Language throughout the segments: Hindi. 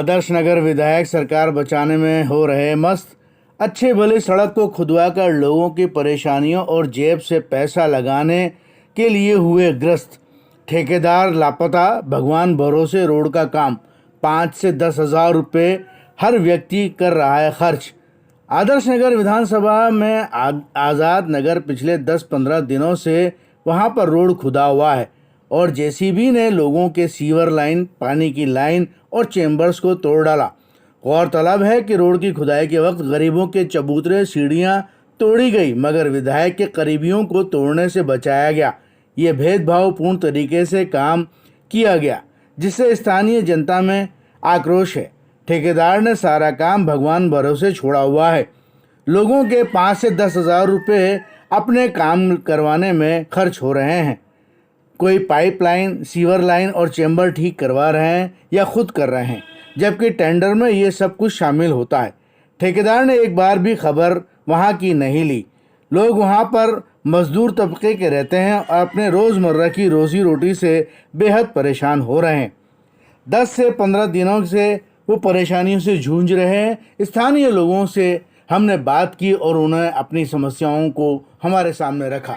आदर्श नगर विधायक सरकार बचाने में हो रहे मस्त। अच्छे भले सड़क को खुदवाकर लोगों की परेशानियों और जेब से पैसा लगाने के लिए हुए ग्रस्त। ठेकेदार लापता, भगवान भरोसे रोड का काम 5 से 10 हज़ार रुपये हर व्यक्ति कर रहा है खर्च। आदर्श नगर विधानसभा में आज़ाद नगर पिछले 10-15 दिनों से वहां पर रोड खुदा हुआ है और जेसीबी ने लोगों के सीवर लाइन, पानी की लाइन और चेंबर्स को तोड़ डाला। गौरतलब है कि रोड की खुदाई के वक्त गरीबों के चबूतरे, सीढ़ियां तोड़ी गई, मगर विधायक के करीबियों को तोड़ने से बचाया गया। ये भेदभावपूर्ण तरीके से काम किया गया, जिससे स्थानीय जनता में आक्रोश है। ठेकेदार ने सारा काम भगवान भरोसे छोड़ा हुआ है। लोगों के 5 से 10 हज़ार रुपये अपने काम करवाने में खर्च हो रहे हैं। कोई पाइपलाइन, सीवर लाइन और चेंबर ठीक करवा रहे हैं या खुद कर रहे हैं, जबकि टेंडर में ये सब कुछ शामिल होता है। ठेकेदार ने एक बार भी खबर वहाँ की नहीं ली। लोग वहाँ पर मजदूर तबके के रहते हैं और अपने रोज़मर्रा की रोजी रोटी से बेहद परेशान हो रहे हैं। 10 से 15 दिनों से वो परेशानियों से जूझ रहे हैं। स्थानीय लोगों से हमने बात की और उन्हें अपनी समस्याओं को हमारे सामने रखा।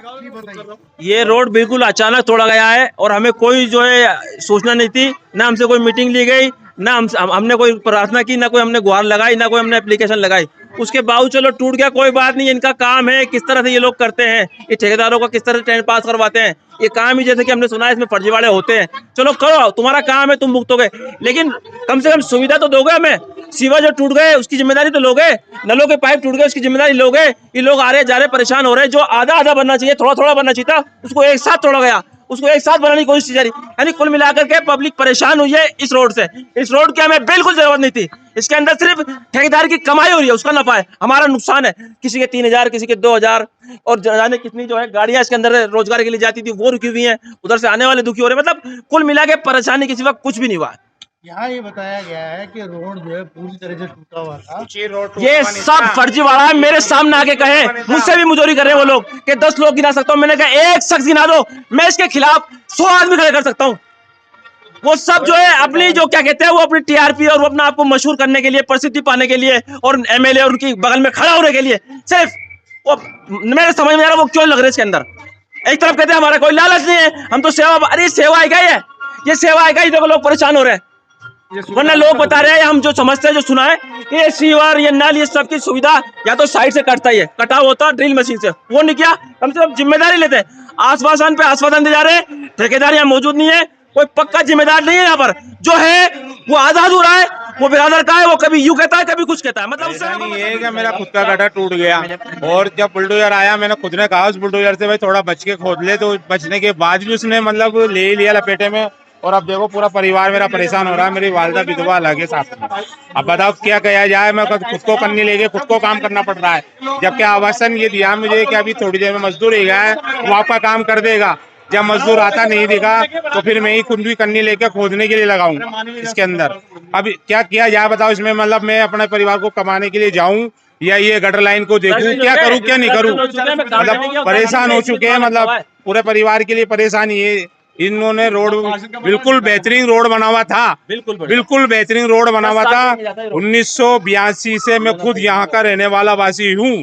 ये रोड बिल्कुल अचानक तोड़ा गया है और हमें कोई जो है सूचना नहीं थी, ना हमसे कोई मीटिंग ली गई, ना हमने कोई प्रार्थना की, ना कोई हमने गुहार लगाई, ना कोई हमने एप्लीकेशन लगाई। उसके बावजूद चलो टूट गया, कोई बात नहीं। इनका काम है, किस तरह से ये लोग करते हैं, ये ठेकेदारों को किस तरह से टेंडर पास करवाते हैं। ये काम ही जैसे कि हमने सुना है इसमें फर्जीवाड़े होते हैं। चलो करो, तुम्हारा काम है, तुम मुक्त हो गए, लेकिन कम से कम सुविधा तो दोगे हमें। सीवर जो टूट गए उसकी जिम्मेदारी तो लोगे, नलों के पाइप टूट गए उसकी जिम्मेदारी लोगे। ये लोग आ रहे जा रहे परेशान हो रहे हैं। जो आधा आधा बनना चाहिए, थोड़ा थोड़ा बनना चाहिए था, उसको एक साथ तोड़ा गया, उसको एक साथ बनाने की कोशिश की जा रही। यानी कुल मिलाकर के पब्लिक परेशान हुई है इस रोड से। इस रोड की हमें बिल्कुल जरूरत नहीं थी। इसके अंदर सिर्फ ठेकेदार की कमाई हो रही है, उसका नफा है, हमारा नुकसान है। किसी के 3000, किसी के 2000 और जाने कितनी जो है गाड़ियां इसके अंदर रोजगार के लिए जाती थी वो रुकी हुई हैं, उधर से आने वाले दुखी हो रहे हैं। मतलब कुल मिला के परेशानी किसी वक्त कुछ भी नहीं हुआ। यहाँ ये बताया गया है कि रोड जो है पूरी तरह से टूटा हुआ था। ये सब फर्जीवाड़ा है। मेरे सामने आके कहे, मुझसे भी मुजोरी कर रहे हैं वो लोग कि 10 लोग गिना सकता हूँ। मैंने कहा एक शख्स गिना दो, मैं इसके खिलाफ 100 आदमी खड़े कर सकता हूँ। वो सब जो है अपनी जो क्या कहते हैं, वो अपनी टीआरपी और वो अपना आपको मशहूर करने के लिए, प्रसिद्धि पाने के लिए और एमएलए और उनकी बगल में खड़ा होने के लिए सिर्फ वो मेरे समझ में आ रहा वो क्यों लग रहे हैं इसके अंदर। एक तरफ कहते हैं हमारा कोई लालच नहीं है, हम तो सेवा, अरे सेवा आएगा, ये सेवा आएगा, ही देखो लोग परेशान हो रहे हैं। वरना लोग बता रहे हैं, हम जो समझते हैं, जो सुना है, ये सीवर, ये नल, ये सब की सुविधा या तो साइड से कटता ही है, कटा होता ड्रिल मशीन से, वो नहीं किया। कम से कम जिम्मेदारी लेते हैं। आश्वासन पे आश्वासन दे जा रहे हैं, ठेकेदार यहाँ मौजूद नहीं है, कोई पक्का जिम्मेदार नहीं है। यहाँ पर जो है वो आधा अधूरा है, वो बिरादर का है, वो कभी यूं कहता है, कभी कुछ कहता है। मतलब उससे ये है कि मेरा खुद का गड्ढा टूट गया और जब बुलडोजर आया, मैंने खुद ने कहा उस बुलडोजर से भाई थोड़ा बच के खोद ले, तो बचने के बाद भी उसने मतलब ले ही लिया लपेटे में। और अब देखो पूरा परिवार मेरा परेशान हो रहा है। मेरी वालिदा विधवा अलग है साथ में। अब बताओ क्या किया जाए। मैं खुद को करने लेके खुद को काम करना पड़ रहा है, जबकि आवासन ये दिया मुझे कि अभी थोड़ी देर में मजदूर ही है, वो आपका काम कर देगा। जब मजदूर आता नहीं दिखा तो फिर मैं ही खुद भी करने लेके खोदने के लिए लगाऊं इसके अंदर। अब क्या किया जाए बताओ इसमें। मतलब मैं अपने परिवार को कमाने के लिए जाऊं या ये गटर लाइन को देखूं, क्या करूं क्या नहीं करूं। मतलब परेशान हो चुके हैं, मतलब पूरे परिवार के लिए परेशानी है। इन्होंने रोड बिल्कुल बेहतरीन रोड बना हुआ था, बिल्कुल बेहतरीन रोड बना हुआ था। 1982 से मैं खुद यहाँ का रहने वाला वासी हूँ।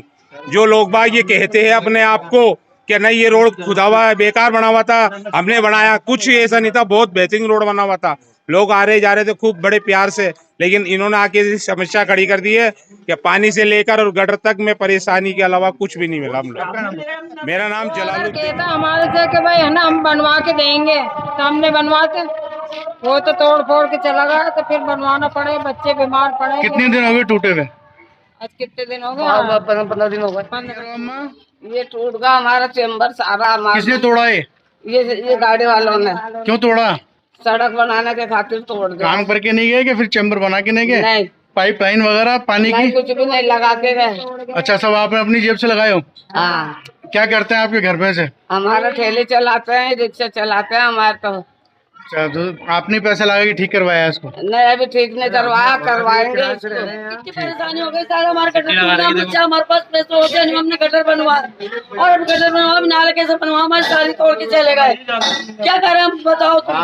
जो लोग बाग ये कहते हैं अपने आप को कि नहीं ये रोड खुदा हुआ है, बेकार बना हुआ था, हमने बनाया, कुछ ऐसा नहीं था। बहुत बेहतरीन रोड बना हुआ था, लोग आ रहे जा रहे थे खूब बड़े प्यार से। लेकिन इन्होंने आके समस्या खड़ी कर दी है कि पानी से लेकर और गटर तक में परेशानी के अलावा कुछ भी नहीं मिला हम लोग। मेरा नाम जलालुद्दीन। हमारे से कि भाई है ना, हम बनवा के देंगे, तो हमने बनवाते, वो तो तोड़ फोड़ के चला गया, तो फिर बनवाना पड़े, बच्चे बीमार पड़े। कितने दिन हो गए टूटे हुए? आज कितने दिन हो गए? 15 दिन हो गए। ये टूट गया हमारा चेम्बर सारा। किसने तोड़ा है? ये गाड़ी वालों ने। क्यों तोड़ा? सड़क बनाने के खातिर तोड़ दिया। काम करके नहीं गए कि फिर चैम्बर बना के नहीं गए? नहीं, पाइपलाइन वगैरह पानी की कुछ भी नहीं लगा के गए। अच्छा, सब आपने अपनी जेब से लगाए हो? हाँ। क्या करते हैं आपके घर में से? हमारा ठेले चलाते हैं, रिक्शा चलाते हैं, हमारे तो अच्छा, तो आपने पैसा लगा के ठीक करवाया इसको? नहीं अभी ठीक नहीं करवाया, करवाएंगे। कितनी परेशानी हो गई सारा, हमारा गटर टूटा, बच्चा हमारे पास पैसे होते नहीं, हमने गटर बनवाया और अब गटर बनवा, अब नाले कैसे बनवा, हमारी सारी तोड़ के चले गए, क्या करें हम बताओ तुम।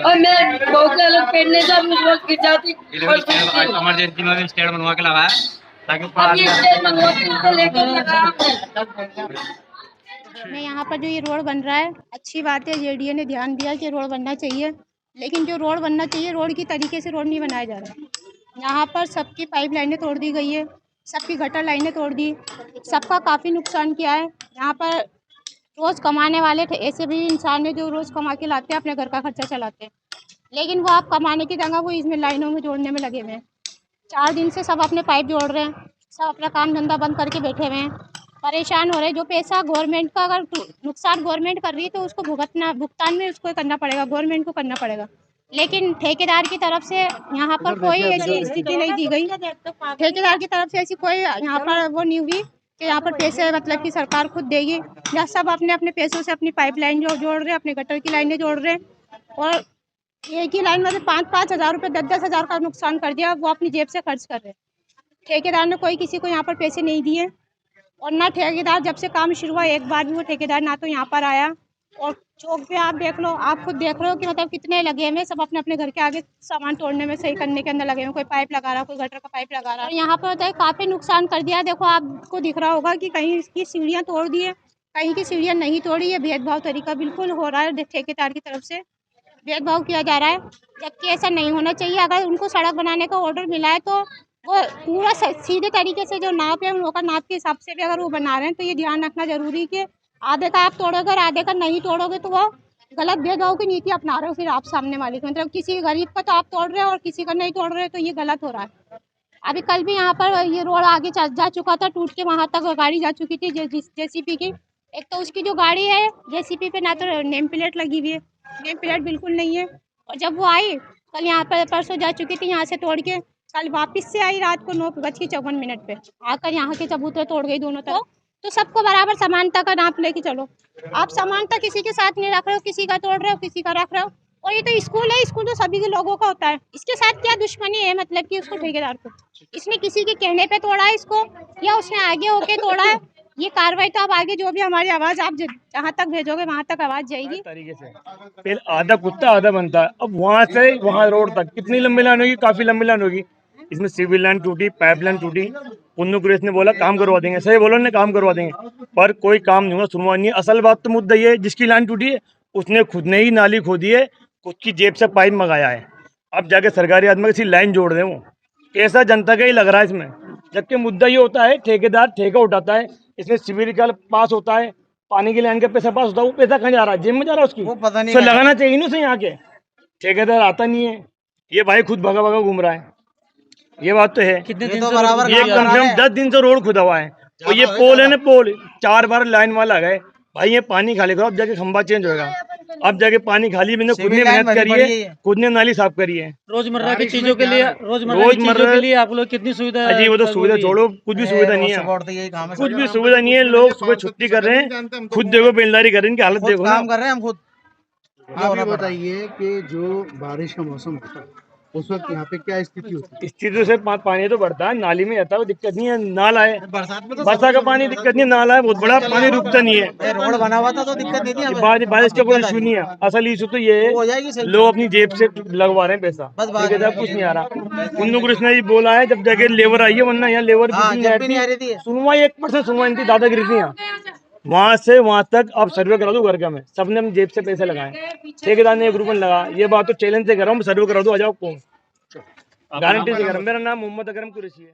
और मैं बहू के अलग पेट नहीं था, मुझे रोज गिर जाती, इमरजेंसी में भी स्टेट बनवा के लगाया ताकि अब ये स्टेट बनवा के लेकर लगाया। मैं यहाँ पर जो ये रोड बन रहा है, अच्छी बात है, जेडीए ने ध्यान दिया कि रोड बनना चाहिए, लेकिन जो रोड बनना चाहिए रोड की तरीके से रोड नहीं बनाया जा रहा। यहाँ पर सबकी पाइप लाइनें तोड़ दी गई है, सबकी गटर लाइनें तोड़ दी, सबका काफ़ी नुकसान किया है। यहाँ पर रोज़ कमाने वाले थे, ऐसे भी इंसान है जो रोज़ कमा के लाते हैं, अपने घर का खर्चा चलाते हैं, लेकिन वो आप कमाने की जगह वो इसमें लाइनों में जोड़ने में लगे हुए हैं। 4 दिन से सब अपने पाइप जोड़ रहे हैं, सब अपना काम धंधा बंद करके बैठे हुए हैं, परेशान हो रहे हैं। जो पैसा गवर्नमेंट का अगर नुकसान गवर्नमेंट कर रही है तो उसको भुगतान में उसको करना पड़ेगा, गवर्नमेंट को करना पड़ेगा, लेकिन ठेकेदार की तरफ से यहाँ पर कोई ऐसी स्थिति नहीं दी गई। ठेकेदार की तरफ से ऐसी कोई यहाँ पर वो नहीं हुई कि यहाँ पर पैसे मतलब कि सरकार खुद देगी, या सब अपने अपने पैसों से अपनी पाइपलाइन जोड़ रहे हैं, अपने गटर की लाइनें जोड़ रहे हैं, और एक ही लाइन में 5-5 हज़ार रुपये 10-10 हज़ार का नुकसान कर दिया, वो अपनी जेब से खर्च कर रहे हैं। ठेकेदार ने कोई किसी को यहाँ पर पैसे नहीं दिए, और ना ठेकेदार जब से काम शुरू हुआ एक बार भी वो ठेकेदार ना तो यहाँ पर आया। और चौक पे आप देख लो, आप खुद देख रहे हो कि मतलब कितने लगे हुए, सब अपने अपने घर के आगे सामान तोड़ने में, सही करने के अंदर लगे हुए, कोई पाइप लगा रहा, कोई गटर का पाइप लगा रहा है। यहाँ पर होता है काफ़ी नुकसान कर दिया। देखो आपको दिख रहा होगा कि कहीं इसकी सीढ़ियाँ तोड़ दी है, कहीं की सीढ़ियाँ नहीं तोड़ी है। भेदभाव तरीका बिल्कुल हो रहा है, ठेकेदार की तरफ से भेदभाव किया जा रहा है, जबकि ऐसा नहीं होना चाहिए। अगर उनको सड़क बनाने का ऑर्डर मिला है तो वो पूरा सीधे तरीके से जो नाप है उन लोगों का नाप के हिसाब से भी अगर वो बना रहे हैं तो ये ध्यान रखना जरूरी है कि आधे का आप तोड़ोगे और आधे का नहीं तोड़ोगे तो वो गलत भेदभाव की नीति अपना रहे हो। फिर आप सामने वाले को मतलब किसी गरीब का तो आप तोड़ रहे हो और किसी का नहीं तोड़ रहे हो, तो ये गलत हो रहा है। अभी कल भी यहाँ पर ये रोड आगे जा चुका था, टूट के वहाँ तक गाड़ी जा चुकी थी जेसीपी की। एक तो उसकी जो गाड़ी है जेसीपी पे ना तो नेम प्लेट लगी हुई है, नेम प्लेट बिल्कुल नहीं है, और जब वो आई कल यहाँ पर परसों जा चुकी थी यहाँ से तोड़ के, कल वापस से आई रात को 9:54 पे आकर यहाँ के चबूतरे तोड़ गई दोनों तरफ। तो सबको बराबर समानता का नाप लेके चलो। आप समानता किसी के साथ नहीं रख रहे हो, किसी का तोड़ रहे हो, किसी का रख रहे हो। और ये तो स्कूल है, स्कूल तो सभी के लोगों का होता है, इसके साथ क्या दुश्मनी है मतलब कि उसको ठेकेदार को, इसने किसी के कहने पे तोड़ा है इसको या उसने आगे होके तोड़ा है, ये कार्रवाई तो अब आगे जो भी हमारी आवाज आप जहाँ तक भेजोगे वहाँ तक आवाज जाएगी। तरीके से पहले आधा कुत्ता आधा बनता है, अब वहाँ से वहाँ रोड तक कितनी लंबी लाइन होगी, काफी लंबी लाइन होगी। इसमें सिविल लाइन टूटी, पाइप लाइन टूटी, पुन्नू कुरेश ने बोला काम करवा देंगे, सही बोलो ने काम करवा देंगे, पर कोई काम नहीं हुआ, सुनवाई नहीं। असल बात तो मुद्दा ये है जिसकी लाइन टूटी है उसने खुद ने ही नाली खोदी है, खुद की जेब से पाइप मंगाया है, अब जाके सरकारी आदमी किसी लाइन जोड़ दे, वो कैसा जनता का ही लग रहा है इसमें। जबकि मुद्दा ये होता है ठेकेदार ठेका उठाता है, इसमें सिविल का पास होता है, पानी की लाइन का पैसा पास होता है, वो पैसा कहाँ जा रहा है, जेब में जा रहा है उसकी, वो पता नहीं लगाना चाहिए ना उसे। यहाँ के ठेकेदार आता नहीं है, ये भाई खुद भगा भगा घूम रहा है, ये बात तो है। कितने दिन से बराबर ये कम से कम 10 दिन से रोड खुदा हुआ है, और ये पोल है ना, पोल 4 बार लाइन वाला गए भाई, ये पानी खाली करो, अब जाके खंबा चेंज होगा, अब जाके पानी खाली, मैंने खुद ने मेहनत करी है, खुद ने नाली साफ करी है। रोजमर्रा की चीजों के लिए, रोजमर्रा के लिए आप लोग कितनी सुविधा है? अजी वो तो सुविधा छोड़ो, कुछ भी सुविधा नहीं है, कुछ भी सुविधा नहीं है। लोग सुबह छुट्टी कर रहे हैं, खुद देखो बेलदारी कर रहे हैं, इनकी हालत देखो, काम कर रहे हैं हम खुद। आप ये बताइए कि जो बारिश का मौसम होता है उस वक्त यहाँ पे क्या स्थिति होती है? स्थिति से पानी तो बढ़ता है, नाली में जाता है, दिक्कत नहीं है, नाला है, बरसात का पानी दिक्कत नहीं, नाला है बहुत बड़ा, पानी रुकता नहीं है, रोड बना हुआ था तो दिक्कत नहीं थी, बारिश का कोई इशू नहीं है। असल इशू तो ये है लोग अपनी जेब से लगवा रहे हैं पैसा, कुछ नहीं आ रहा। पुन्नू कृष्णा जी बोला है जब जाके लेबर आई है, वरना यहाँ लेबर सुनवाई 1% सुनवाई नहीं थी, दादागिरी थी यहाँ। वहाँ से वहाँ तक अब सर्वे करा दो घर का, मैं सबने अपनी जेब से पैसे लगाए, ठेकेदार ने 1 रुपया लगा, ये बात तो चैलेंज से कर रहा हूँ, सर्वे करा दो, आ जाओ कौन, गारंटी से कर रहा हूँ। मेरा नाम मोहम्मद अकरम कुरैशी है।